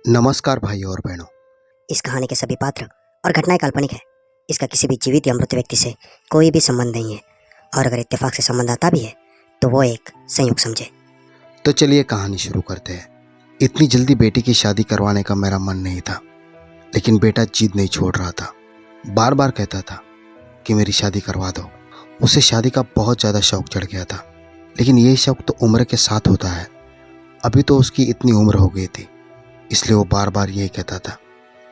नमस्कार भाइयों और बहनों। इस कहानी के सभी पात्र और घटनाएं काल्पनिक है। इसका किसी भी जीवित या मृत व्यक्ति से कोई भी संबंध नहीं है और अगर इत्तेफाक से संबंध आता भी है तो वो एक संयोग समझे। तो चलिए कहानी शुरू करते हैं। इतनी जल्दी बेटी की शादी करवाने का मेरा मन नहीं था, लेकिन बेटा जिद नहीं छोड़ रहा था। बार बार कहता था कि मेरी शादी करवा दो। उसे शादी का बहुत ज़्यादा शौक चढ़ गया था, लेकिन ये शौक तो उम्र के साथ होता है। अभी तो उसकी इतनी उम्र हो गई थी, इसलिए वो बार बार यही कहता था।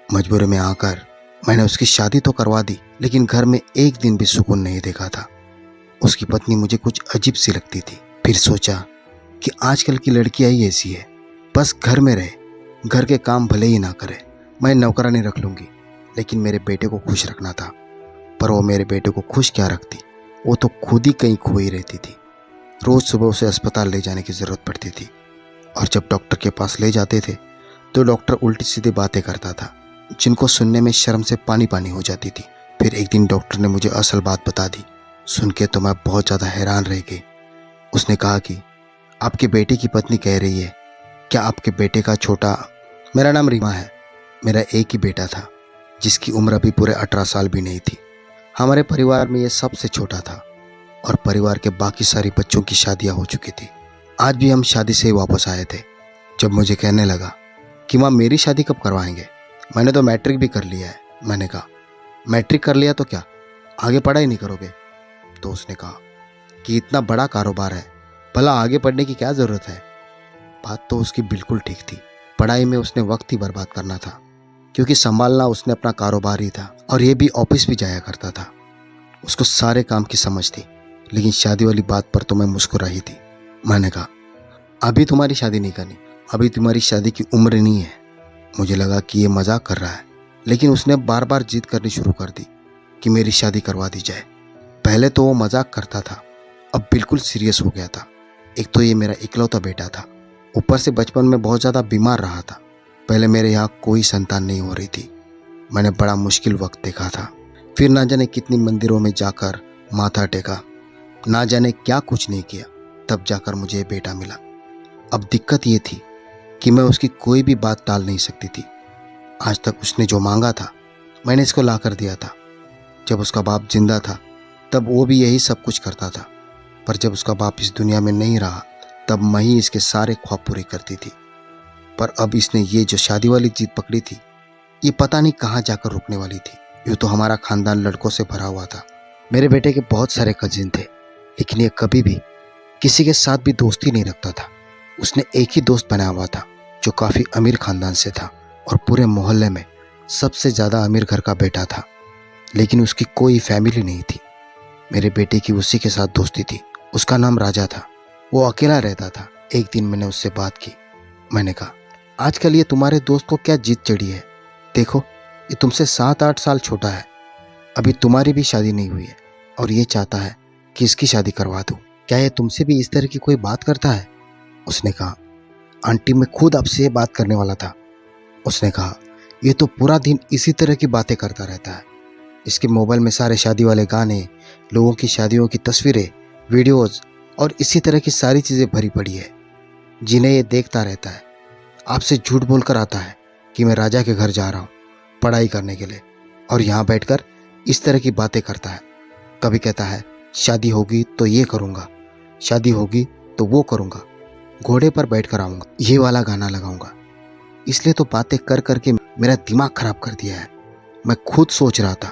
मजबूरी में आकर मैंने उसकी शादी तो करवा दी, लेकिन घर में एक दिन भी सुकून नहीं देखा था। उसकी पत्नी मुझे कुछ अजीब सी लगती थी। फिर सोचा कि आजकल की लड़कियां ही ऐसी है, बस घर में रहे, घर के काम भले ही ना करे। मैं नौकरानी रख लूंगी, लेकिन मेरे बेटे को खुश रखना था। पर वो मेरे बेटे को खुश क्या रखती, वो तो खुद ही कहीं खोई रहती थी। रोज सुबह उसे अस्पताल ले जाने की जरूरत पड़ती थी, और जब डॉक्टर के पास ले जाते थे तो डॉक्टर उल्टी सीधी बातें करता था, जिनको सुनने में शर्म से पानी पानी हो जाती थी। फिर एक दिन डॉक्टर ने मुझे असल बात बता दी। सुन के तो मैं बहुत ज़्यादा हैरान रह गई। उसने कहा कि आपके बेटे की पत्नी कह रही है, क्या आपके बेटे का छोटा, मेरा नाम रीमा है, मेरा एक ही बेटा था जिसकी उम्र अभी पूरे 18 साल भी नहीं थी। हमारे परिवार में ये सबसे छोटा था और परिवार के बाकी सारी बच्चों की शादियाँ हो चुकी थी। आज भी हम शादी से ही वापस आए थे, जब मुझे कहने लगा कि माँ मेरी शादी कब करवाएंगे, मैंने तो मैट्रिक भी कर लिया है। मैंने कहा मैट्रिक कर लिया तो क्या, आगे पढ़ाई नहीं करोगे? तो उसने कहा कि इतना बड़ा कारोबार है, भला आगे पढ़ने की क्या ज़रूरत है। बात तो उसकी बिल्कुल ठीक थी। पढ़ाई में उसने वक्त ही बर्बाद करना था, क्योंकि संभालना उसने अपना कारोबार ही था, और ये भी ऑफिस भी जाया करता था। उसको सारे काम की समझ थी, लेकिन शादी वाली बात पर तो मैं मुस्कुरा ही थी। मैंने कहा अभी तुम्हारी शादी नहीं करनी, अभी तुम्हारी शादी की उम्र नहीं है। मुझे लगा कि ये मजाक कर रहा है, लेकिन उसने बार बार जिद करनी शुरू कर दी कि मेरी शादी करवा दी जाए। पहले तो वो मजाक करता था, अब बिल्कुल सीरियस हो गया था। एक तो ये मेरा इकलौता बेटा था, ऊपर से बचपन में बहुत ज़्यादा बीमार रहा था। पहले मेरे यहाँ कोई संतान नहीं हो रही थी। मैंने बड़ा मुश्किल वक्त देखा था। फिर ना जाने कितनी मंदिरों में जाकर माथा टेका, ना जाने क्या कुछ नहीं किया, तब जाकर मुझे बेटा मिला। अब दिक्कत ये थी कि मैं उसकी कोई भी बात टाल नहीं सकती थी। आज तक उसने जो मांगा था मैंने इसको ला कर दिया था। जब उसका बाप जिंदा था तब वो भी यही सब कुछ करता था, पर जब उसका बाप इस दुनिया में नहीं रहा तब मैं ही इसके सारे ख्वाब पूरे करती थी। पर अब इसने ये जो शादी वाली जिद पकड़ी थी, ये पता नहीं कहाँ जाकर रुकने वाली थी। यूँ तो हमारा खानदान लड़कों से भरा हुआ था। मेरे बेटे के बहुत सारे कजिन थे, लेकिन ये कभी भी किसी के साथ भी दोस्ती नहीं रखता था। उसने एक ही दोस्त बनाया हुआ था जो काफ़ी अमीर खानदान से था और पूरे मोहल्ले में सबसे ज़्यादा अमीर घर का बेटा था, लेकिन उसकी कोई फैमिली नहीं थी। मेरे बेटे की उसी के साथ दोस्ती थी। उसका नाम राजा था। वो अकेला रहता था। एक दिन मैंने उससे बात की। मैंने कहा आजकल ये तुम्हारे दोस्त को क्या जिद चढ़ी है? देखो, ये तुमसे 7-8 साल छोटा है, अभी तुम्हारी भी शादी नहीं हुई है, और ये चाहता है कि इसकी शादी करवा दूँ। क्या ये तुमसे भी इस तरह की कोई बात करता है? उसने कहा आंटी, मैं खुद आपसे ये बात करने वाला था। उसने कहा ये तो पूरा दिन इसी तरह की बातें करता रहता है। इसके मोबाइल में सारे शादी वाले गाने, लोगों की शादियों की तस्वीरें, वीडियोस और इसी तरह की सारी चीज़ें भरी पड़ी है, जिन्हें ये देखता रहता है। आपसे झूठ बोलकर आता है कि मैं राजा के घर जा रहा हूँ पढ़ाई करने के लिए, और यहाँ बैठकर इस तरह की बातें करता है। कभी कहता है शादी होगी तो ये करूँगा, शादी होगी तो वो करूँगा, घोड़े पर बैठकर आऊँगा, ये वाला गाना लगाऊंगा। इसलिए तो बातें कर करके मेरा दिमाग खराब कर दिया है। मैं खुद सोच रहा था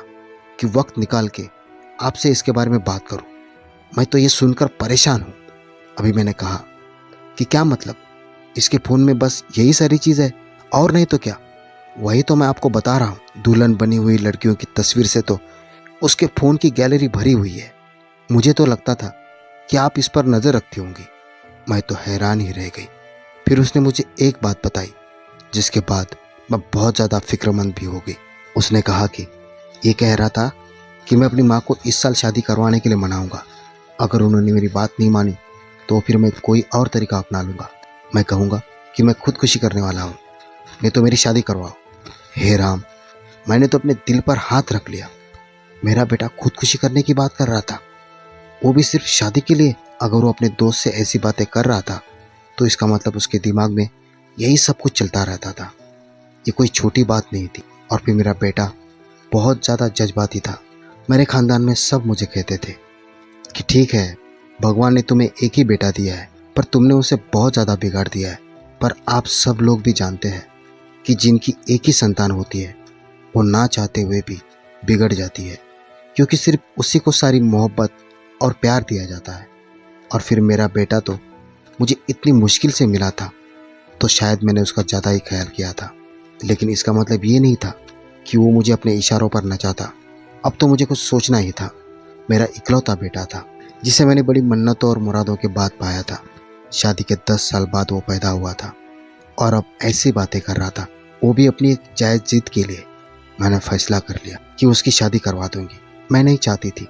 कि वक्त निकाल के आपसे इसके बारे में बात करूं। मैं तो ये सुनकर परेशान हूं। अभी मैंने कहा कि क्या मतलब, इसके फ़ोन में बस यही सारी चीज़ है और नहीं तो क्या? वही तो मैं आपको बता रहा हूँ। दुल्हन बनी हुई लड़कियों की तस्वीर से तो उसके फ़ोन की गैलरी भरी हुई है। मुझे तो लगता था कि आप इस पर नज़र रखती होंगी। मैं तो हैरान ही रह गई। फिर उसने मुझे एक बात बताई, जिसके बाद मैं बहुत ज़्यादा फिक्रमंद भी हो गई। उसने कहा कि ये कह रहा था कि मैं अपनी माँ को इस साल शादी करवाने के लिए मनाऊंगा। अगर उन्होंने मेरी बात नहीं मानी तो फिर मैं कोई और तरीका अपना लूँगा। मैं कहूँगा कि मैं खुदकुशी करने वाला हूँ, नहीं तो मेरी शादी करवाओ। हे राम, मैंने तो अपने दिल पर हाथ रख लिया। मेरा बेटा खुदकुशी करने की बात कर रहा था, वो भी सिर्फ शादी के लिए। अगर वो अपने दोस्त से ऐसी बातें कर रहा था तो इसका मतलब उसके दिमाग में यही सब कुछ चलता रहता था। ये कोई छोटी बात नहीं थी। और फिर मेरा बेटा बहुत ज़्यादा जज्बाती था। मेरे ख़ानदान में सब मुझे कहते थे कि ठीक है, भगवान ने तुम्हें एक ही बेटा दिया है, पर तुमने उसे बहुत ज़्यादा बिगाड़ दिया है। पर आप सब लोग भी जानते हैं कि जिनकी एक ही संतान होती है वो ना चाहते हुए भी बिगड़ जाती है, क्योंकि सिर्फ उसी को सारी मोहब्बत और प्यार दिया जाता है। और फिर मेरा बेटा तो मुझे इतनी मुश्किल से मिला था, तो शायद मैंने उसका ज़्यादा ही ख्याल किया था। लेकिन इसका मतलब ये नहीं था कि वो मुझे अपने इशारों पर नचाता। अब तो मुझे कुछ सोचना ही था। मेरा इकलौता बेटा था जिसे मैंने बड़ी मन्नतों और मुरादों के बाद पाया था। शादी के 10 साल बाद वो पैदा हुआ था और अब ऐसी बातें कर रहा था, वो भी अपनी एक जायज़ जिद के लिए। मैंने फैसला कर लिया कि उसकी शादी करवा दूंगी। मैं नहीं चाहती थी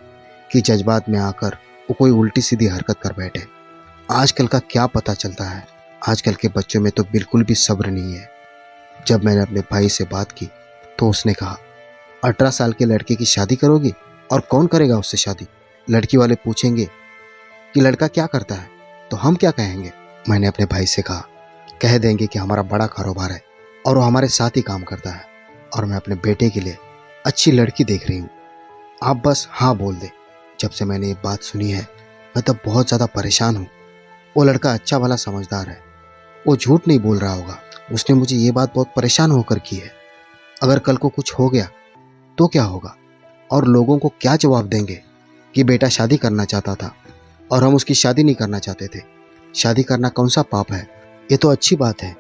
कि जज्बात में आकर वो कोई उल्टी सीधी हरकत कर बैठे। आजकल का क्या पता चलता है, आजकल के बच्चों में तो बिल्कुल भी सब्र नहीं है। जब मैंने अपने भाई से बात की तो उसने कहा, 18 साल के लड़के की शादी करोगी? और कौन करेगा उससे शादी? लड़की वाले पूछेंगे कि लड़का क्या करता है, तो हम क्या कहेंगे? मैंने अपने भाई से कहा, कह देंगे कि हमारा बड़ा कारोबार है और वो हमारे साथ ही काम करता है और मैं अपने बेटे के लिए अच्छी लड़की देख रही हूँ। आप बस हाँ बोल दे। जब से मैंने ये बात सुनी है मैं तब बहुत ज़्यादा परेशान हूँ। वो लड़का अच्छा भला समझदार है, वो झूठ नहीं बोल रहा होगा। उसने मुझे ये बात बहुत परेशान होकर की है। अगर कल को कुछ हो गया तो क्या होगा, और लोगों को क्या जवाब देंगे कि बेटा शादी करना चाहता था और हम उसकी शादी नहीं करना चाहते थे। शादी करना कौन सा पाप है? ये तो अच्छी बात है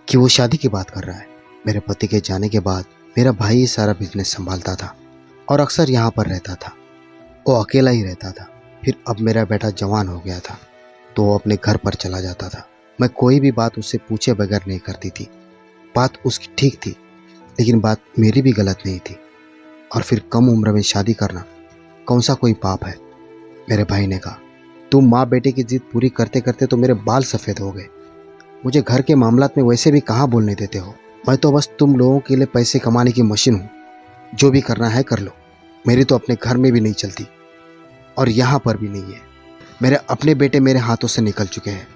कि वो शादी की बात कर रहा है। मेरे पति के जाने के बाद मेरा भाई ही सारा बिजनेस संभालता था और अक्सर यहाँ पर रहता था। वो अकेला ही रहता था। फिर अब मेरा बेटा जवान हो गया था तो वो अपने घर पर चला जाता था। मैं कोई भी बात उससे पूछे बगैर नहीं करती थी। बात उसकी ठीक थी, लेकिन बात मेरी भी गलत नहीं थी। और फिर कम उम्र में शादी करना कौन सा कोई पाप है? मेरे भाई ने कहा, तुम माँ बेटे की जिद पूरी करते करते तो मेरे बाल सफ़ेद हो गए। मुझे घर के मामलात में वैसे भी कहाँ बोलने देते हो। मैं तो बस तुम लोगों के लिए पैसे कमाने की मशीन हूँ। जो भी करना है कर लो। मेरी तो अपने घर में भी नहीं चलती और यहाँ पर भी नहीं है। मेरे अपने बेटे मेरे हाथों से निकल चुके हैं।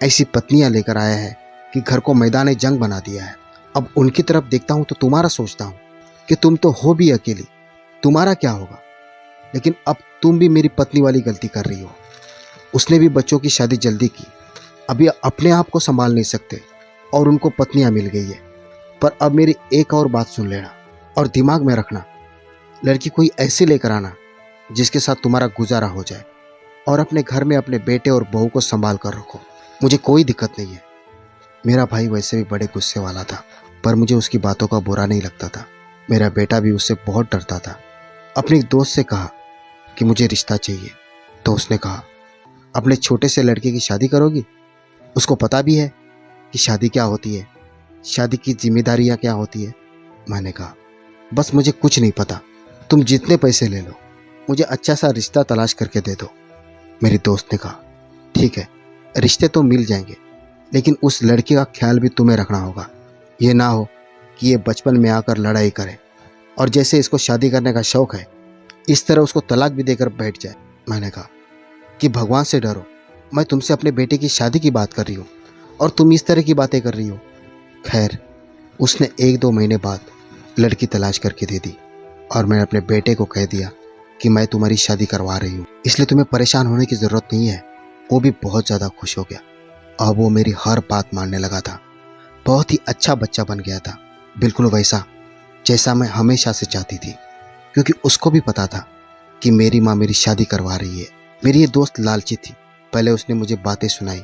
ऐसी पत्नियाँ लेकर आया है कि घर को मैदान जंग बना दिया है। अब उनकी तरफ देखता हूँ तो तुम्हारा सोचता हूँ कि तुम तो हो भी अकेली, तुम्हारा क्या होगा। लेकिन अब तुम भी मेरी पत्नी वाली गलती कर रही हो। उसने भी बच्चों की शादी जल्दी की, अभी अपने आप को संभाल नहीं सकते और उनको पत्नियां मिल गई है। पर अब मेरी एक और बात सुन लेना और दिमाग में रखना, लड़की कोई ऐसी लेकर आना जिसके साथ तुम्हारा गुजारा हो जाए और अपने घर में अपने बेटे और बहू को संभाल कर रखो। मुझे कोई दिक्कत नहीं है। मेरा भाई वैसे भी बड़े गुस्से वाला था, पर मुझे उसकी बातों का बुरा नहीं लगता था। मेरा बेटा भी उससे बहुत डरता था। अपने एक दोस्त से कहा कि मुझे रिश्ता चाहिए, तो उसने कहा, अपने छोटे से लड़के की शादी करोगी? उसको पता भी है कि शादी क्या होती है, शादी की जिम्मेदारियां क्या होती है? मैंने कहा, बस मुझे कुछ नहीं पता, तुम जितने पैसे ले लो, मुझे अच्छा सा रिश्ता तलाश करके दे दो। मेरी दोस्त ने कहा, ठीक है, रिश्ते तो मिल जाएंगे, लेकिन उस लड़की का ख्याल भी तुम्हें रखना होगा। ये ना हो कि ये बचपन में आकर लड़ाई करे और जैसे इसको शादी करने का शौक है इस तरह उसको तलाक भी देकर बैठ जाए। मैंने कहा कि भगवान से डरो, मैं तुमसे अपने बेटे की शादी की बात कर रही हूँ और तुम इस तरह की बातें कर रही हो। खैर, उसने 1-2 महीने बाद लड़की तलाश करके दे दी और मैंने अपने बेटे को कह दिया कि मैं तुम्हारी शादी करवा रही हूँ, इसलिए तुम्हें परेशान होने की ज़रूरत नहीं है। वो भी बहुत ज़्यादा खुश हो गया और वो मेरी हर बात मानने लगा था। बहुत ही अच्छा बच्चा बन गया था, बिल्कुल वैसा जैसा मैं हमेशा से चाहती थी, क्योंकि उसको भी पता था कि मेरी माँ मेरी शादी करवा रही है। मेरी ये दोस्त लालची थी। पहले उसने मुझे बातें सुनाई,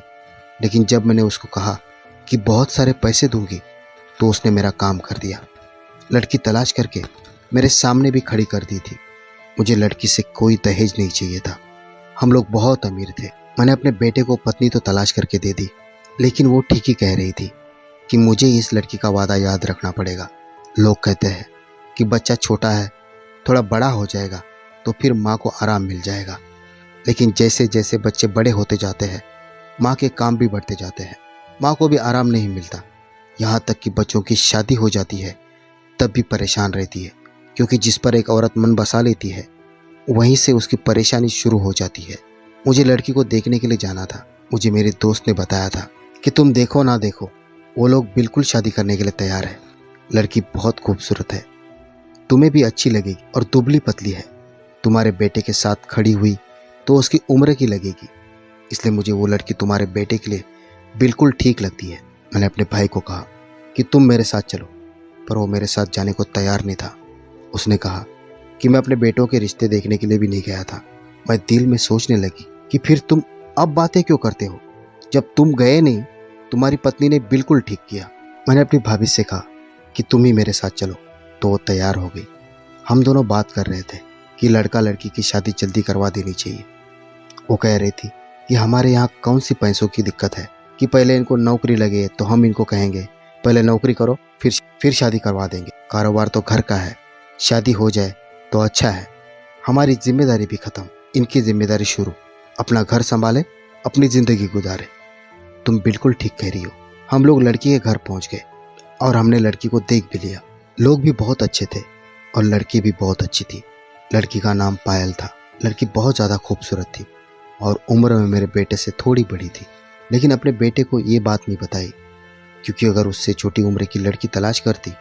लेकिन जब मैंने उसको कहा कि बहुत सारे पैसे दूंगी तो उसने मेरा काम कर दिया। लड़की तलाश करके मेरे सामने भी खड़ी कर दी थी। मुझे लड़की से कोई दहेज नहीं चाहिए था। हम लोग बहुत अमीर थे। मैंने अपने बेटे को पत्नी तो तलाश करके दे दी, लेकिन वो ठीक ही कह रही थी कि मुझे इस लड़की का वादा याद रखना पड़ेगा। लोग कहते हैं कि बच्चा छोटा है, थोड़ा बड़ा हो जाएगा तो फिर माँ को आराम मिल जाएगा। लेकिन जैसे जैसे बच्चे बड़े होते जाते हैं माँ के काम भी बढ़ते जाते हैं, माँ को भी आराम नहीं मिलता। यहाँ तक कि बच्चों की शादी हो जाती है तब भी परेशान रहती है, क्योंकि जिस पर एक औरत मन बसा लेती है वहीं से उसकी परेशानी शुरू हो जाती है। मुझे लड़की को देखने के लिए जाना था। मुझे मेरे दोस्त ने बताया था कि तुम देखो ना देखो, वो लोग बिल्कुल शादी करने के लिए तैयार है। लड़की बहुत खूबसूरत है, तुम्हें भी अच्छी लगेगी और दुबली पतली है। तुम्हारे बेटे के साथ खड़ी हुई तो उसकी उम्र की लगेगी, इसलिए मुझे वो लड़की तुम्हारे बेटे के लिए बिल्कुल ठीक लगती है। मैंने अपने भाई को कहा कि तुम मेरे साथ चलो, पर वो मेरे साथ जाने को तैयार नहीं था। उसने कहा कि मैं अपने बेटों के रिश्ते देखने के लिए भी नहीं गया था। मैं दिल में सोचने लगी कि फिर तुम अब बातें क्यों करते हो, जब तुम गए नहीं। तुम्हारी पत्नी ने बिल्कुल ठीक किया। मैंने अपनी भाभी से कहा कि तुम ही मेरे साथ चलो, तो वो तैयार हो गई। हम दोनों बात कर रहे थे कि लड़का लड़की की शादी जल्दी करवा देनी चाहिए। वो कह रही थी कि हमारे यहाँ कौन सी पैसों की दिक्कत है कि पहले इनको नौकरी लगे तो हम इनको कहेंगे पहले नौकरी करो फिर शादी करवा देंगे। कारोबार तो घर का है, शादी हो जाए तो अच्छा है। हमारी जिम्मेदारी भी खत्म, इनकी जिम्मेदारी शुरू। अपना घर संभाले, अपनी जिंदगी गुजारे। तुम बिल्कुल ठीक कह रही हो। हम लोग लड़की के घर पहुंच गए और हमने लड़की को देख भी लिया। लोग भी बहुत अच्छे थे और लड़की भी बहुत अच्छी थी। लड़की का नाम पायल था। लड़की बहुत ज़्यादा खूबसूरत थी और उम्र में मेरे बेटे से थोड़ी बड़ी थी, लेकिन अपने बेटे को ये बात नहीं बताई, क्योंकि अगर उससे छोटी उम्र की लड़की तलाश करती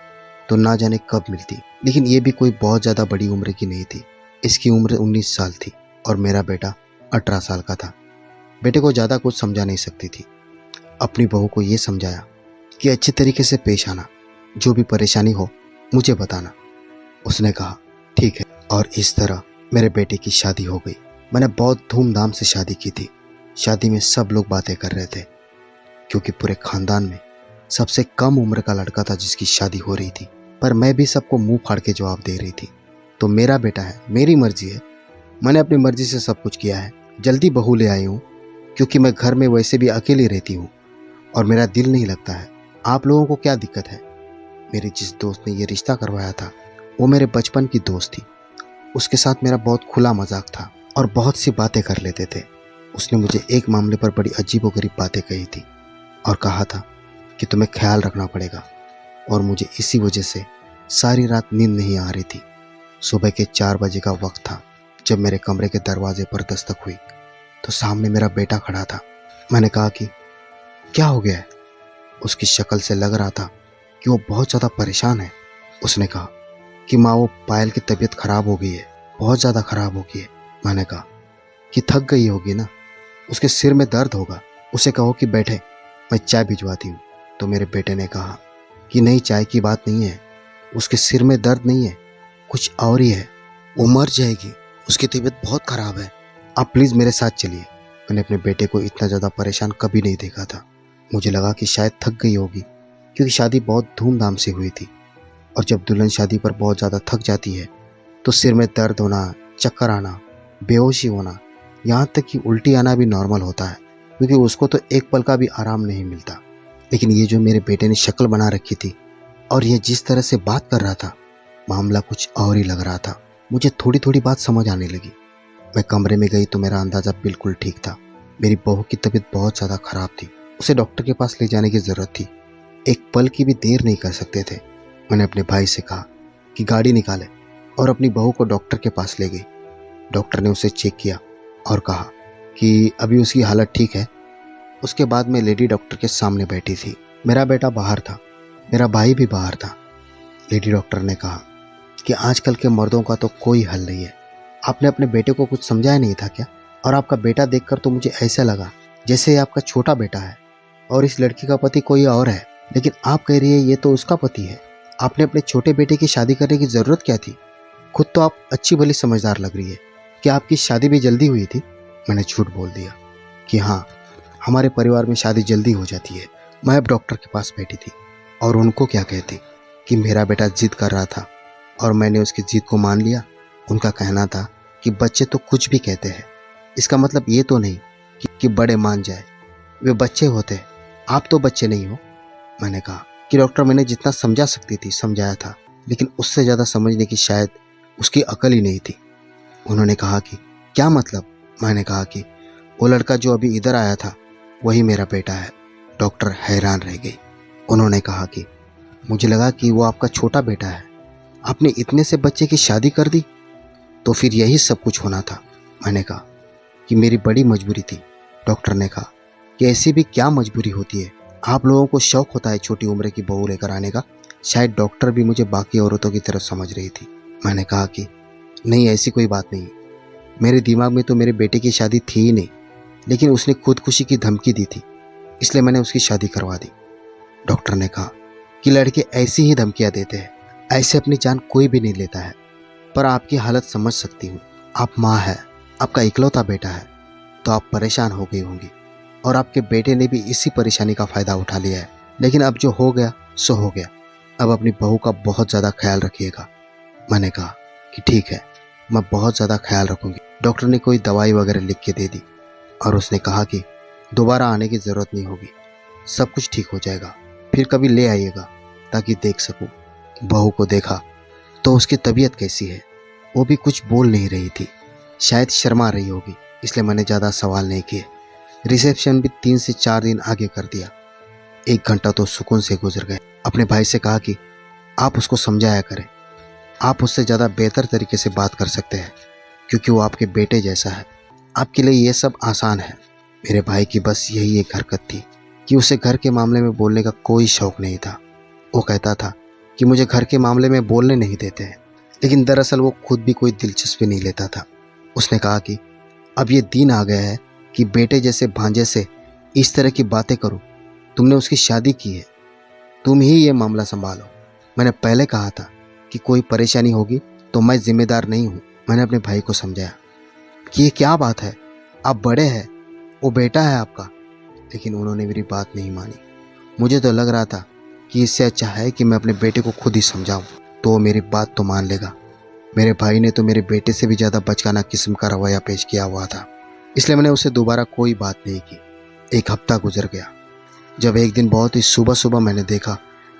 तो ना जाने कब मिलती। लेकिन ये भी कोई बहुत ज़्यादा बड़ी उम्र की नहीं थी। इसकी उम्र 19 साल थी और मेरा बेटा 18 साल का था। बेटे को ज़्यादा कुछ समझा नहीं सकती थी। अपनी बहू को ये समझाया कि अच्छे तरीके से पेश आना, जो भी परेशानी हो मुझे बताना। उसने कहा ठीक है, और इस तरह मेरे बेटे की शादी हो गई। मैंने बहुत धूमधाम से शादी की थी। शादी में सब लोग बातें कर रहे थे, क्योंकि पूरे खानदान में सबसे कम उम्र का लड़का था जिसकी शादी हो रही थी। पर मैं भी सबको मुंह फाड़ के जवाब दे रही थी, तो मेरा बेटा है, मेरी मर्जी है, मैंने अपनी मर्जी से सब कुछ किया है। जल्दी बहू ले आई हूँ, क्योंकि मैं घर में वैसे भी अकेली रहती हूँ और मेरा दिल नहीं लगता है। आप लोगों को क्या दिक्कत है? मेरे जिस दोस्त ने ये रिश्ता करवाया था वो मेरे बचपन की दोस्त थी। उसके साथ मेरा बहुत खुला मजाक था और बहुत सी बातें कर लेते थे। उसने मुझे एक मामले पर बड़ी अजीबोगरीब बातें कही थी और कहा था कि तुम्हें ख्याल रखना पड़ेगा, और मुझे इसी वजह से सारी रात नींद नहीं आ रही थी। सुबह के 4 बजे का वक्त था जब मेरे कमरे के दरवाजे पर दस्तक हुई तो सामने मेरा बेटा खड़ा था। मैंने कहा कि क्या हो गया है? उसकी शक्ल से लग रहा था कि वो बहुत ज़्यादा परेशान है। उसने कहा कि माँ, वो पायल की तबीयत खराब हो गई है, बहुत ज़्यादा खराब हो गई है। मैंने कहा कि थक गई होगी ना, उसके सिर में दर्द होगा, उसे कहो कि बैठे, मैं चाय भिजवाती हूँ। तो मेरे बेटे ने कहा कि नहीं, चाय की बात नहीं है, उसके सिर में दर्द नहीं है, कुछ और ही है, वो मर जाएगी, उसकी तबीयत बहुत ख़राब है, आप प्लीज़ मेरे साथ चलिए। मैंने अपने बेटे को इतना ज़्यादा परेशान कभी नहीं देखा था। मुझे लगा कि शायद थक गई होगी, क्योंकि शादी बहुत धूमधाम से हुई थी, और जब दुल्हन शादी पर बहुत ज़्यादा थक जाती है तो सिर में दर्द होना, चक्कर आना, बेहोशी होना, यहाँ तक कि उल्टी आना भी नॉर्मल होता है, क्योंकि उसको तो एक पल का भी आराम नहीं मिलता। लेकिन ये जो मेरे बेटे ने शक्ल बना रखी थी और ये जिस तरह से बात कर रहा था, मामला कुछ और ही लग रहा था। मुझे थोड़ी थोड़ी बात समझ आने लगी। मैं कमरे में गई तो मेरा अंदाज़ा बिल्कुल ठीक था। मेरी बहू की तबीयत बहुत ज़्यादा ख़राब थी, उसे डॉक्टर के पास ले जाने की ज़रूरत थी। एक पल की भी देर नहीं कर सकते थे। मैंने अपने भाई से कहा कि गाड़ी निकाले और अपनी बहू को डॉक्टर के पास ले गई। डॉक्टर ने उसे चेक किया और कहा कि अभी उसकी हालत ठीक है। उसके बाद मैं लेडी डॉक्टर के सामने बैठी थी। मेरा बेटा बाहर था, मेरा भाई भी बाहर था। लेडी डॉक्टर ने कहा कि आजकल के मर्दों का तो कोई हल नहीं है। आपने अपने बेटे को कुछ समझाया नहीं था क्या? और आपका बेटा देखकर तो मुझे ऐसा लगा जैसे ये आपका छोटा बेटा है और इस लड़की का पति कोई और है, लेकिन आप कह रही है ये तो उसका पति है। आपने अपने छोटे बेटे की शादी करने की ज़रूरत क्या थी? खुद तो आप अच्छी भली समझदार लग रही है। क्या आपकी शादी भी जल्दी हुई थी? मैंने झूठ बोल दिया कि हाँ, हमारे परिवार में शादी जल्दी हो जाती है। मैं अब डॉक्टर के पास बैठी थी और उनको क्या कहती कि मेरा बेटा जिद कर रहा था और मैंने उसकी जिद को मान लिया। उनका कहना था कि बच्चे तो कुछ भी कहते हैं, इसका मतलब ये तो नहीं कि बड़े मान जाए, वे बच्चे होते हैं, आप तो बच्चे नहीं हो। मैंने कहा कि डॉक्टर, मैंने जितना समझा सकती थी समझाया था, लेकिन उससे ज़्यादा समझने की शायद उसकी अकल ही नहीं थी। उन्होंने कहा कि क्या मतलब? मैंने कहा कि वो लड़का जो अभी इधर आया था वही मेरा बेटा है। डॉक्टर हैरान रह गई। उन्होंने कहा कि मुझे लगा कि वो आपका छोटा बेटा है, आपने इतने से बच्चे की शादी कर दी, तो फिर यही सब कुछ होना था। मैंने कहा कि मेरी बड़ी मजबूरी थी। डॉक्टर ने कहा कि ऐसी भी क्या मजबूरी होती है, आप लोगों को शौक होता है छोटी उम्र की बहू लेकर आने का, शायद डॉक्टर भी मुझे बाकी औरतों की तरफ समझ रही थी। मैंने कहा कि नहीं, ऐसी कोई बात नहीं। मेरे दिमाग में तो मेरे बेटे की शादी थी ही नहीं, लेकिन उसने खुदकुशी की धमकी दी थी, इसलिए मैंने उसकी शादी करवा दी। डॉक्टर ने कहा कि लड़के ऐसी ही धमकियां देते हैं, ऐसे अपनी जान कोई भी नहीं लेता है। पर आपकी हालत समझ सकती हूँ। आप माँ है, आपका इकलौता बेटा है, तो आप परेशान हो गई होंगी और आपके बेटे ने भी इसी परेशानी का फ़ायदा उठा लिया है। लेकिन अब जो हो गया सो हो गया। अब अपनी बहू का बहुत ज़्यादा ख्याल रखिएगा। मैंने कहा कि ठीक है, मैं बहुत ज़्यादा ख्याल रखूँगी। डॉक्टर ने कोई दवाई वगैरह लिख के दे दी और उसने कहा कि दोबारा आने की ज़रूरत नहीं होगी, सब कुछ ठीक हो जाएगा। फिर कभी ले आइएगा ताकि देख सकूं। बहू को देखा तो उसकी तबीयत कैसी है, वो भी कुछ बोल नहीं रही थी, शायद शर्मा रही होगी, इसलिए मैंने ज़्यादा सवाल नहीं किए। रिसेप्शन भी 3 से 4 दिन आगे कर दिया। 1 घंटा तो सुकून से गुजर गए। अपने भाई से कहा कि आप उसको समझाया करें, आप उससे ज़्यादा बेहतर तरीके से बात कर सकते हैं क्योंकि वो आपके बेटे जैसा है। आपके लिए ये सब आसान है। मेरे भाई की बस यही एक हरकत थी कि उसे घर के मामले में बोलने का कोई शौक नहीं था। वो कहता था कि मुझे घर के मामले में बोलने नहीं देते हैं, लेकिन दरअसल वो खुद भी कोई दिलचस्पी नहीं लेता था। उसने कहा कि अब ये दिन आ गया है कि बेटे जैसे भांजे से इस तरह की बातें करो। तुमने उसकी शादी की है, तुम ही ये मामला संभालो। मैंने पहले कहा था कि कोई परेशानी होगी तो मैं जिम्मेदार नहीं हूँ। मैंने अपने भाई को समझाया कि ये क्या बात है, आप बड़े हैं, वो बेटा है आपका। लेकिन उन्होंने मेरी बात नहीं मानी। मुझे तो लग रहा था कि इससे अच्छा है कि मैं अपने बेटे को खुद ही समझाऊं, तो वो मेरी बात तो मान लेगा। मेरे भाई ने तो मेरे बेटे से भी ज़्यादा बचकाना किस्म का रवैया पेश किया हुआ था, इसलिए मैंने उससे दोबारा कोई बात नहीं की। 1 हफ्ता गुजर गया जब एक दिन बहुत ही सुबह सुबह मैंने देखा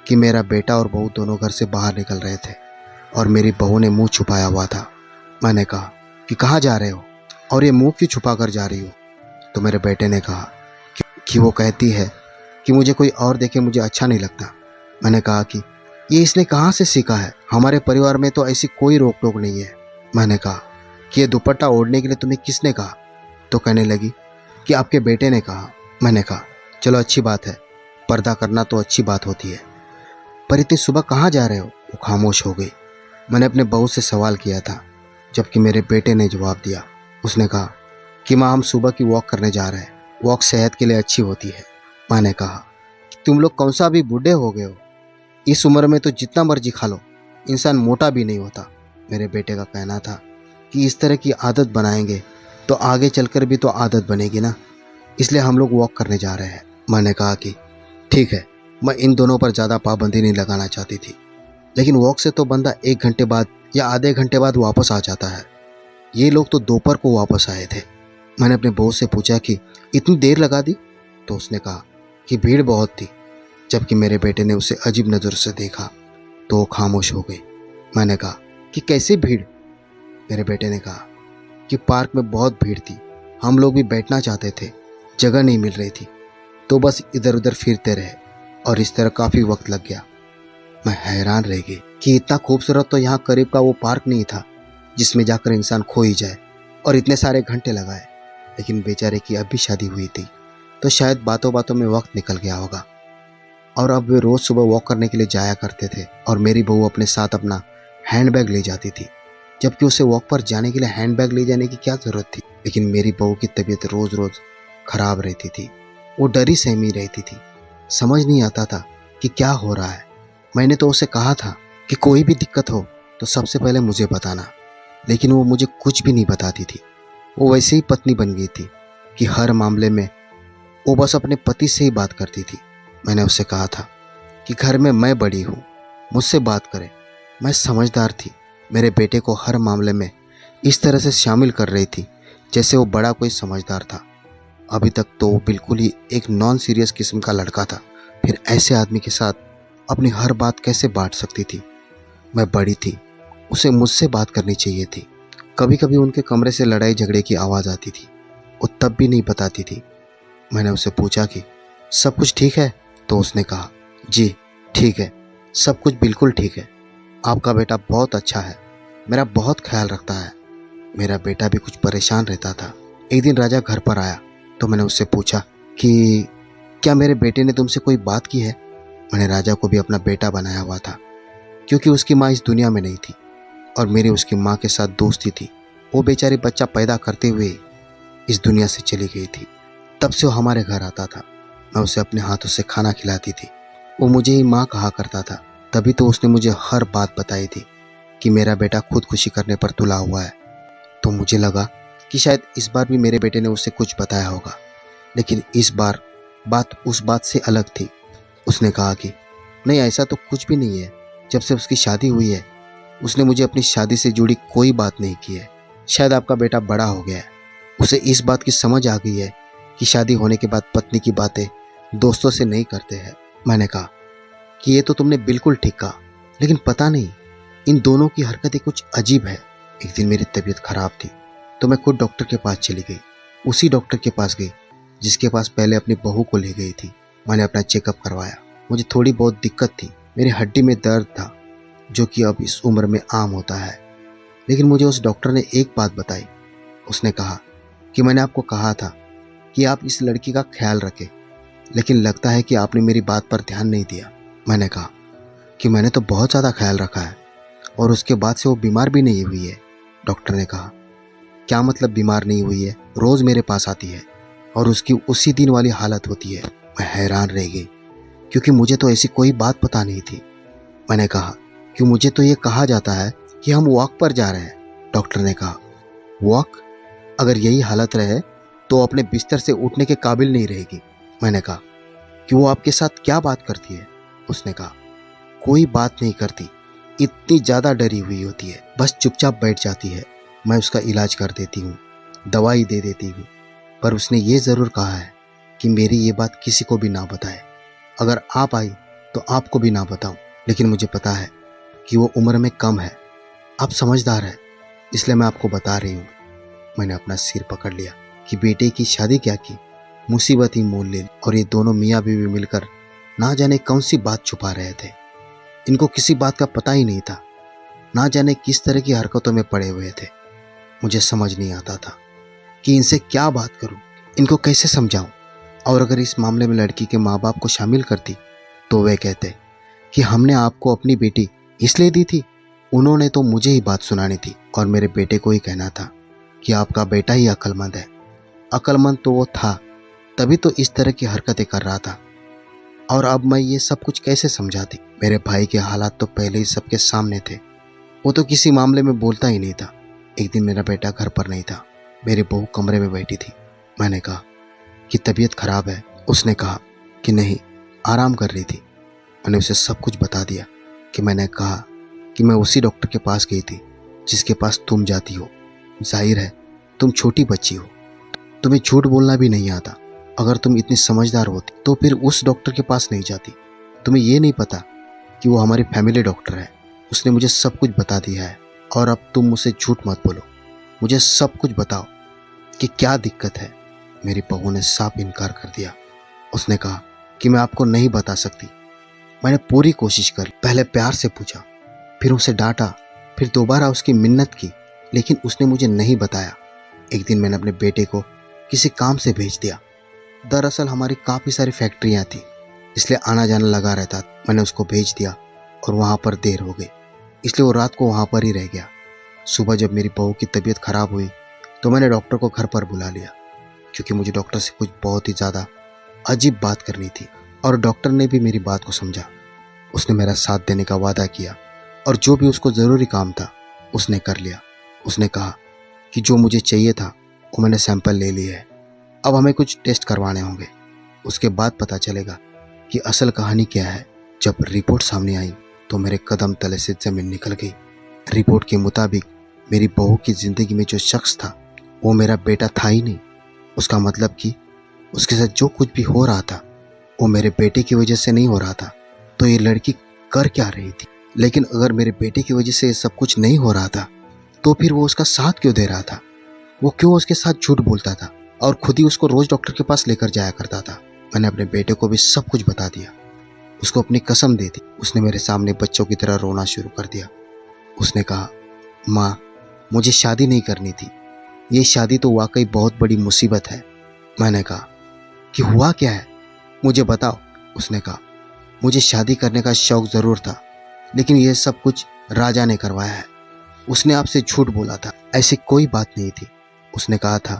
कि मेरा बेटा और बहू दोनों घर से बाहर निकल रहे थे और मेरी बहू ने मुंह छुपाया हुआ था। मैंने कहा कि कहाँ जा रहे हो और ये मुंह क्यों छुपा कर जा रही हो? तो मेरे बेटे ने कहा कि वो कहती है कि मुझे कोई और देखे मुझे अच्छा नहीं लगता। मैंने कहा कि ये इसने कहाँ से सीखा है, हमारे परिवार में तो ऐसी कोई रोक टोक नहीं है। मैंने कहा कि ये दुपट्टा ओढ़ने के लिए तुम्हें किसने कहा? तो कहने लगी कि आपके बेटे ने कहा। मैंने कहा चलो अच्छी बात है, पर्दा करना तो अच्छी बात होती है, पर इतनी सुबह कहाँ जा रहे हो? वो खामोश हो गई। मैंने अपने बहू से सवाल किया था, जबकि मेरे बेटे ने जवाब दिया। उसने कहा कि माँ हम सुबह की वॉक करने जा रहे हैं, वॉक सेहत के लिए अच्छी होती है। मैंने कहा कि तुम लोग कौन सा अभी बूढ़े हो गए हो, इस उम्र में तो जितना मर्जी खा लो, इंसान मोटा भी नहीं होता। मेरे बेटे का कहना था कि इस तरह की आदत बनाएंगे तो आगे चलकर भी तो आदत बनेगी ना, इसलिए हम लोग वॉक करने जा रहे हैं। मैंने कहा कि ठीक है, मैं इन दोनों पर ज़्यादा पाबंदी नहीं लगाना चाहती थी, लेकिन वॉक से तो बंदा 1 घंटे बाद या आधे घंटे बाद वापस आ जाता है। ये लोग तो दोपहर को वापस आए थे। मैंने अपने बहू से पूछा कि इतनी देर लगा दी? तो उसने कहा कि भीड़ बहुत थी। जबकि मेरे बेटे ने उसे अजीब नज़र से देखा तो वो खामोश हो गई। मैंने कहा कि कैसी भीड़? मेरे बेटे ने कहा कि पार्क में बहुत भीड़ थी, हम लोग भी बैठना चाहते थे, जगह नहीं मिल रही थी, तो बस इधर उधर फिरते रहे और इस तरह काफ़ी वक्त लग गया। मैं हैरान रह गई कि इतना खूबसूरत तो यहाँ करीब का वो पार्क नहीं था जिसमें जाकर इंसान खो ही जाए, और इतने सारे घंटे लगाए। लेकिन बेचारे की अभी शादी हुई थी तो शायद बातों बातों में वक्त निकल गया होगा, और अब वे रोज़ सुबह वॉक करने के लिए जाया करते थे और मेरी बहू अपने साथ अपना हैंडबैग ले जाती थी, जबकि उसे वॉक पर जाने के लिए हैंडबैग ले जाने की क्या ज़रूरत थी। लेकिन मेरी बहू की तबीयत रोज़ रोज़ खराब रहती थी, वो डरी सहमी रहती थी, समझ नहीं आता था कि क्या हो रहा है। मैंने तो उसे कहा था कि कोई भी दिक्कत हो तो सबसे पहले मुझे बताना, लेकिन वो मुझे कुछ भी नहीं बताती थी। वो वैसे ही पत्नी बन गई थी कि हर मामले में वो बस अपने पति से ही बात करती थी। मैंने उससे कहा था कि घर में मैं बड़ी हूँ, मुझसे बात करें। मैं समझदार थी, मेरे बेटे को हर मामले में इस तरह से शामिल कर रही थी जैसे वो बड़ा कोई समझदार था। अभी तक तो वो बिल्कुल ही एक नॉन सीरियस किस्म का लड़का था, फिर ऐसे आदमी के साथ अपनी हर बात कैसे बांट सकती थी? मैं बड़ी थी, उसे मुझसे बात करनी चाहिए थी। कभी कभी उनके कमरे से लड़ाई झगड़े की आवाज़ आती थी, वो तब भी नहीं बताती थी। मैंने उससे पूछा कि सब कुछ ठीक है? तो उसने कहा जी ठीक है, सब कुछ बिल्कुल ठीक है, आपका बेटा बहुत अच्छा है, मेरा बहुत ख्याल रखता है। मेरा बेटा भी कुछ परेशान रहता था। एक दिन राजा घर पर आया तो मैंने उससे पूछा कि क्या मेरे बेटे ने तुमसे कोई बात की है? मैंने राजा को भी अपना बेटा बनाया हुआ था, क्योंकि उसकी माँ इस दुनिया में नहीं थी और मेरी उसकी माँ के साथ दोस्ती थी। वो बेचारी बच्चा पैदा करते हुए इस दुनिया से चली गई थी। तब से वो हमारे घर आता था। मैं उसे अपने हाथों से खाना खिलाती थी। वो मुझे ही माँ कहा करता था। तभी तो उसने मुझे हर बात बताई थी कि मेरा बेटा खुदकुशी करने पर तुला हुआ है। तो मुझे लगा कि शायद इस बार भी मेरे बेटे ने उसे कुछ बताया होगा, लेकिन इस बार बात उस बात से अलग थी। उसने कहा कि नहीं, ऐसा तो कुछ भी नहीं है। जब से उसकी शादी हुई है उसने मुझे अपनी शादी से जुड़ी कोई बात नहीं की है। शायद आपका बेटा बड़ा हो गया है, उसे इस बात की समझ आ गई है कि शादी होने के बाद पत्नी की बातें दोस्तों से नहीं करते हैं। मैंने कहा कि ये तो तुमने बिल्कुल ठीक कहा, लेकिन पता नहीं इन दोनों की हरकतें कुछ अजीब है। एक दिन मेरी तबीयत खराब थी तो मैं खुद डॉक्टर के पास चली गई। उसी डॉक्टर के पास गई जिसके पास पहले अपनी बहू को ले गई थी। मैंने अपना चेकअप करवाया। मुझे थोड़ी बहुत दिक्कत थी। मेरी हड्डी में दर्द था, जो कि अब इस उम्र में आम होता है। लेकिन मुझे उस डॉक्टर ने एक बात बताई। उसने कहा कि मैंने आपको कहा था कि आप इस लड़की का ख्याल रखें, लेकिन लगता है कि आपने मेरी बात पर ध्यान नहीं दिया। मैंने कहा कि मैंने तो बहुत ज़्यादा ख्याल रखा है और उसके बाद से वो बीमार भी नहीं हुई है। डॉक्टर ने कहा, क्या मतलब बीमार नहीं हुई है? रोज़ मेरे पास आती है और उसकी उसी दिन वाली हालत होती है। मैं हैरान रह गई, क्योंकि मुझे तो ऐसी कोई बात पता नहीं थी। मैंने कहा कि मुझे तो ये कहा जाता है कि हम वॉक पर जा रहे हैं। डॉक्टर ने कहा, वॉक? अगर यही हालत रहे तो अपने बिस्तर से उठने के काबिल नहीं रहेगी। मैंने कहा कि वो आपके साथ क्या बात करती है? उसने कहा, कोई बात नहीं करती, इतनी ज़्यादा डरी हुई होती है, बस चुपचाप बैठ जाती है। मैं उसका इलाज कर देती हूँ, दवाई दे देती हूँ, पर उसने ये ज़रूर कहा है कि मेरी ये बात किसी को भी ना बताए। अगर आप आई तो आपको भी ना बताऊं। लेकिन मुझे पता है कि वो उम्र में कम है, आप समझदार है, इसलिए मैं आपको बता रही हूँ। मैंने अपना सिर पकड़ लिया कि बेटे की शादी क्या की, मुसीबत ही मोल ले ली। और ये दोनों मियाँ बीवी मिलकर ना जाने कौन सी बात छुपा रहे थे। इनको किसी बात का पता ही नहीं था। ना जाने किस तरह की हरकतों में पड़े हुए थे। मुझे समझ नहीं आता था कि इनसे क्या बात करूं, इनको कैसे समझाऊं। और अगर इस मामले में लड़की के माँ बाप को शामिल करती तो वे कहते कि हमने आपको अपनी बेटी इसलिए दी थी, उन्होंने तो मुझे ही बात सुनानी थी और मेरे बेटे को ही कहना था कि आपका बेटा ही अक्लमंद है। अक्लमंद तो वो था, तभी तो इस तरह की हरकतें कर रहा था। और अब मैं ये सब कुछ कैसे समझाती? मेरे भाई के हालात तो पहले ही सबके सामने थे। वो तो किसी मामले में बोलता ही नहीं था। एक दिन मेरा बेटा घर पर नहीं था, मेरी बहू कमरे में बैठी थी। मैंने कहा कि तबीयत खराब है। उसने कहा कि नहीं, आराम कर रही थी। मैंने उसे सब कुछ बता दिया कि मैंने कहा कि मैं उसी डॉक्टर के पास गई थी जिसके पास तुम जाती हो। जाहिर है तुम छोटी बच्ची हो, तुम्हें झूठ बोलना भी नहीं आता। अगर तुम इतनी समझदार होती तो फिर उस डॉक्टर के पास नहीं जाती। तुम्हें ये नहीं पता कि वो हमारी फैमिली डॉक्टर है। उसने मुझे सब कुछ बता दिया है और अब तुम मुझसे झूठ मत बोलो। मुझे सब कुछ बताओ कि क्या दिक्कत है। मेरी बहू ने साफ इनकार कर दिया। उसने कहा कि मैं आपको नहीं बता सकती। मैंने पूरी कोशिश करी। पहले प्यार से पूछा, फिर उसे डांटा, फिर दोबारा उसकी मिन्नत की, लेकिन उसने मुझे नहीं बताया। एक दिन मैंने अपने बेटे को किसी काम से भेज दिया। दरअसल हमारी काफ़ी सारी फैक्ट्रियाँ थी, इसलिए आना जाना लगा रहता। मैंने उसको भेज दिया और वहाँ पर देर हो गई, इसलिए वो रात को वहाँ पर ही रह गया। सुबह जब मेरी बहू की तबीयत खराब हुई तो मैंने डॉक्टर को घर पर बुला लिया, क्योंकि मुझे डॉक्टर से कुछ बहुत ही ज़्यादा अजीब बात करनी थी। और डॉक्टर ने भी मेरी बात को समझा। उसने मेरा साथ देने का वादा किया और जो भी उसको ज़रूरी काम था उसने कर लिया। उसने कहा कि जो मुझे चाहिए था वो मैंने सैंपल ले लिए है, अब हमें कुछ टेस्ट करवाने होंगे, उसके बाद पता चलेगा कि असल कहानी क्या है। जब रिपोर्ट सामने आई तो मेरे कदम तले से ज़मीन निकल गई। रिपोर्ट के मुताबिक मेरी बहू की ज़िंदगी में जो शख्स था वो मेरा बेटा था ही नहीं। उसका मतलब कि उसके साथ जो कुछ भी हो रहा था वो मेरे बेटे की वजह से नहीं हो रहा था। तो ये लड़की कर क्या रही थी? लेकिन अगर मेरे बेटे की वजह से ये सब कुछ नहीं हो रहा था तो फिर वो उसका साथ क्यों दे रहा था? वो क्यों उसके साथ झूठ बोलता था और खुद ही उसको रोज़ डॉक्टर के पास लेकर जाया करता था? मैंने अपने बेटे को भी सब कुछ बता दिया, उसको अपनी कसम दे दी। उसने मेरे सामने बच्चों की तरह रोना शुरू कर दिया। उसने कहा, माँ मुझे शादी नहीं करनी थी, ये शादी तो वाकई बहुत बड़ी मुसीबत है। मैंने कहा कि हुआ क्या है, मुझे बताओ। उसने कहा मुझे शादी करने का शौक ज़रूर था, लेकिन यह सब कुछ राजा ने करवाया है। उसने आपसे झूठ बोला था, ऐसी कोई बात नहीं थी। उसने कहा था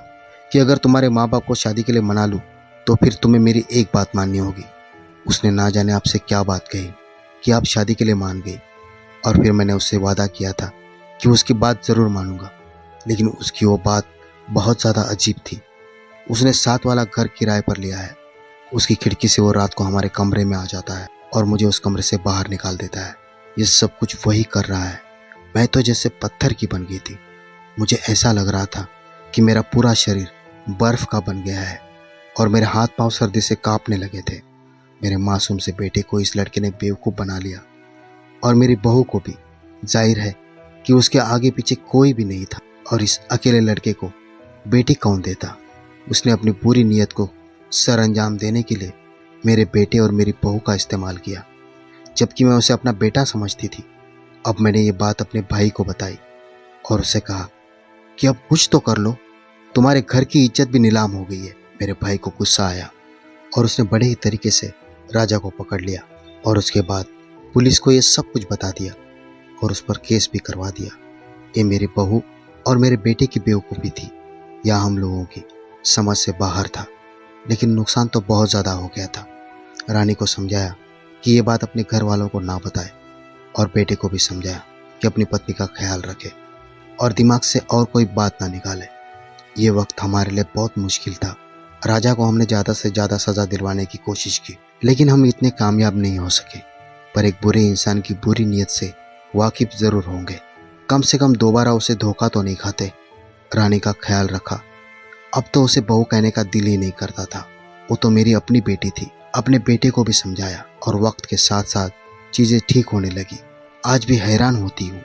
कि अगर तुम्हारे माँ बाप को शादी के लिए मना लूँ तो फिर तुम्हें मेरी एक बात माननी होगी। उसने ना जाने आपसे क्या बात कही कि आप शादी के लिए मान गई, और फिर मैंने उससे वादा किया था कि उसकी बात ज़रूर मानूंगा, लेकिन उसकी वो बात बहुत ज़्यादा अजीब थी। उसने 7 वाला घर किराए पर लिया है। उसकी खिड़की से वो रात को हमारे कमरे में आ जाता है और मुझे उस कमरे से बाहर निकाल देता है। ये सब कुछ वही कर रहा है। मैं तो जैसे पत्थर की बन गई थी। मुझे ऐसा लग रहा था कि मेरा पूरा शरीर बर्फ का बन गया है और मेरे हाथ पांव सर्दी से कांपने लगे थे। मेरे मासूम से बेटे को इस लड़के ने बेवकूफ़ बना लिया, और मेरी बहू को भी। जाहिर है कि उसके आगे पीछे कोई भी नहीं था, और इस अकेले लड़के को बेटी कौन देता। उसने अपनी पूरी नीयत को सर अंजाम देने के लिए मेरे बेटे और मेरी बहू का इस्तेमाल किया, जबकि मैं उसे अपना बेटा समझती थी। अब मैंने ये बात अपने भाई को बताई और उसे कहा कि अब कुछ तो कर लो, तुम्हारे घर की इज्जत भी नीलाम हो गई है। मेरे भाई को गुस्सा आया और उसने बड़े ही तरीके से राजा को पकड़ लिया, और उसके बाद पुलिस को ये सब कुछ बता दिया और उस पर केस भी करवा दिया। ये मेरी बहू और मेरे बेटे की बेवकूफ़ी थी, या हम लोगों की समझ से बाहर था, लेकिन नुकसान तो बहुत ज़्यादा हो गया था। रानी को समझाया कि ये बात अपने घर वालों को ना बताए, और बेटे को भी समझाया कि अपनी पत्नी का ख्याल रखे और दिमाग से और कोई बात ना निकाले। ये वक्त हमारे लिए बहुत मुश्किल था। राजा को हमने ज़्यादा से ज़्यादा सज़ा दिलवाने की कोशिश की, लेकिन हम इतने कामयाब नहीं हो सके। पर एक बुरे इंसान की बुरी नीयत से वाकिफ ज़रूर होंगे। कम से कम दोबारा उसे धोखा तो नहीं खाते। रानी का ख्याल रखा। अब तो उसे बहू कहने का दिल ही नहीं करता था। वो तो मेरी अपनी बेटी थी। अपने बेटे को भी समझाया, और वक्त के साथ साथ चीज़ें ठीक होने लगी। आज भी हैरान होती हूँ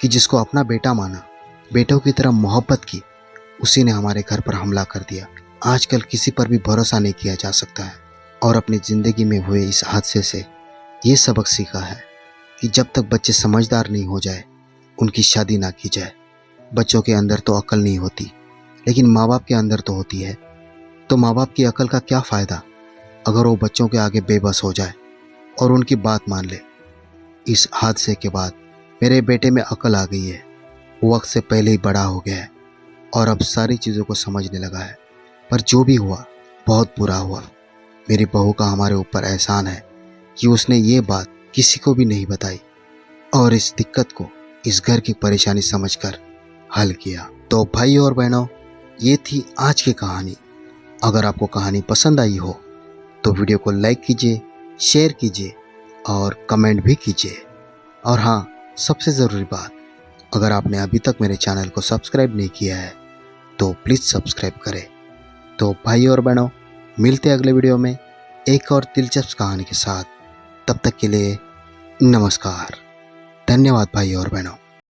कि जिसको अपना बेटा माना, बेटों की तरह मोहब्बत की, उसी ने हमारे घर पर हमला कर दिया। आजकल किसी पर भी भरोसा नहीं किया जा सकता है, और अपनी ज़िंदगी में हुए इस हादसे से ये सबक सीखा है कि जब तक बच्चे समझदार नहीं हो जाए, उनकी शादी ना की जाए। बच्चों के अंदर तो अकल नहीं होती, लेकिन माँ बाप के अंदर तो होती है। तो माँ बाप की अकल का क्या फ़ायदा अगर वो बच्चों के आगे बेबस हो जाए और उनकी बात मान ले। इस हादसे के बाद मेरे बेटे में अकल आ गई है। वो वक्त से पहले ही बड़ा हो गया है और अब सारी चीज़ों को समझने लगा है। पर जो भी हुआ बहुत बुरा हुआ। मेरी बहू का हमारे ऊपर एहसान है कि उसने ये बात किसी को भी नहीं बताई और इस दिक्कत को, इस घर की परेशानी समझकर हल किया। तो भाई और बहनों, ये थी आज की कहानी। अगर आपको कहानी पसंद आई हो तो वीडियो को लाइक कीजिए, शेयर कीजिए और कमेंट भी कीजिए। और हाँ, सबसे ज़रूरी बात, अगर आपने अभी तक मेरे चैनल को सब्सक्राइब नहीं किया है तो प्लीज़ सब्सक्राइब करें। तो भाई और बहनों, मिलते हैं अगले वीडियो में एक और दिलचस्प कहानी के साथ। तब तक के लिए नमस्कार। धन्यवाद भाई और बहनों।